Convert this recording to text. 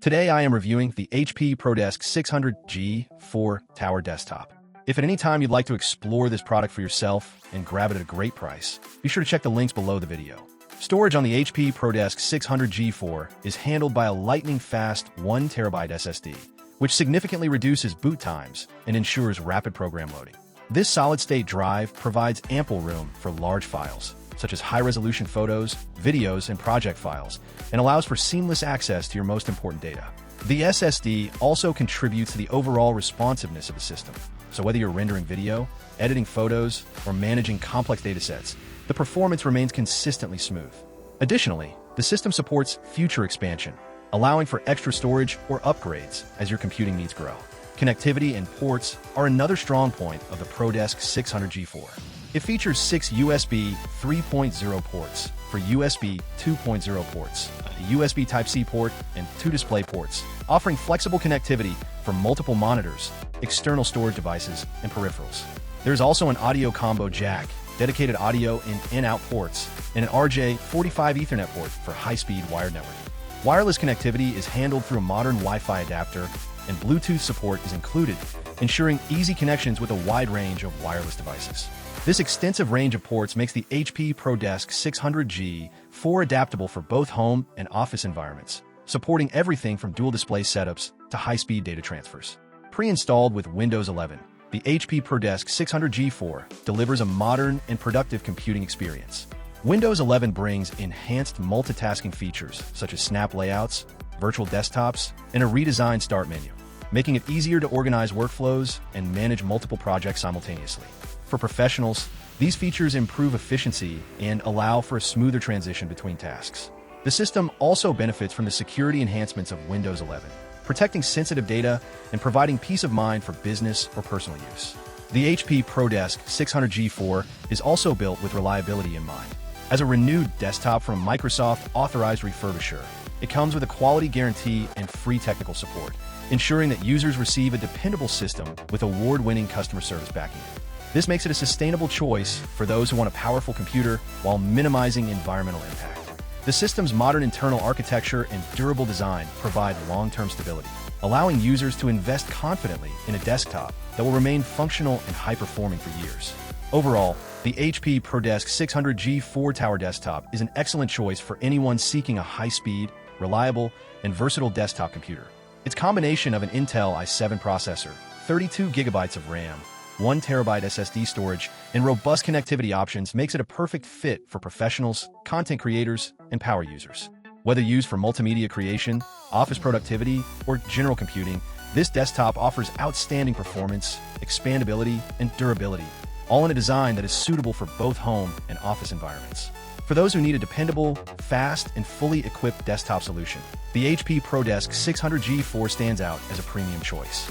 Today I am reviewing the HP ProDesk 600G4 Tower Desktop. If at any time you'd like to explore this product for yourself and grab it at a great price, be sure to check the links below the video. Storage on the HP ProDesk 600G4 is handled by a lightning-fast 1TB SSD, which significantly reduces boot times and ensures rapid program loading. This solid-state drive provides ample room for large files, such as high-resolution photos, videos, and project files, and allows for seamless access to your most important data. The SSD also contributes to the overall responsiveness of the system, so whether you're rendering video, editing photos, or managing complex datasets, the performance remains consistently smooth. Additionally, the system supports future expansion, allowing for extra storage or upgrades as your computing needs grow. Connectivity and ports are another strong point of the ProDesk 600G4. It features 6 USB 3.0 ports for USB 2.0 ports, a USB Type-C port, and 2 display ports, offering flexible connectivity for multiple monitors, external storage devices, and peripherals. There's also an audio combo jack, dedicated audio and in-out ports, and an RJ45 Ethernet port for high-speed wired networking. Wireless connectivity is handled through a modern Wi-Fi adapter, and Bluetooth support is included, ensuring easy connections with a wide range of wireless devices. This extensive range of ports makes the HP ProDesk 600G4 adaptable for both home and office environments, supporting everything from dual display setups to high-speed data transfers. Pre-installed with Windows 11, the HP ProDesk 600G4 delivers a modern and productive computing experience. Windows 11 brings enhanced multitasking features such as snap layouts, virtual desktops, and a redesigned start menu, making it easier to organize workflows and manage multiple projects simultaneously. For professionals, these features improve efficiency and allow for a smoother transition between tasks. The system also benefits from the security enhancements of Windows 11, protecting sensitive data and providing peace of mind for business or personal use. The HP ProDesk 600G4 is also built with reliability in mind. As a renewed desktop from a Microsoft-authorized refurbisher, it comes with a quality guarantee and free technical support, ensuring that users receive a dependable system with award-winning customer service backing it. This makes it a sustainable choice for those who want a powerful computer while minimizing environmental impact. The system's modern internal architecture and durable design provide long-term stability, allowing users to invest confidently in a desktop that will remain functional and high-performing for years. Overall, the HP ProDesk 600G4 Tower Desktop is an excellent choice for anyone seeking a high-speed, reliable, and versatile desktop computer. Its combination of an Intel i7 processor, 32 GB of RAM, 1TB SSD storage, and robust connectivity options makes it a perfect fit for professionals, content creators, and power users. Whether used for multimedia creation, office productivity, or general computing, this desktop offers outstanding performance, expandability, and durability, all in a design that is suitable for both home and office environments. For those who need a dependable, fast, and fully equipped desktop solution, the HP ProDesk 600G4 stands out as a premium choice.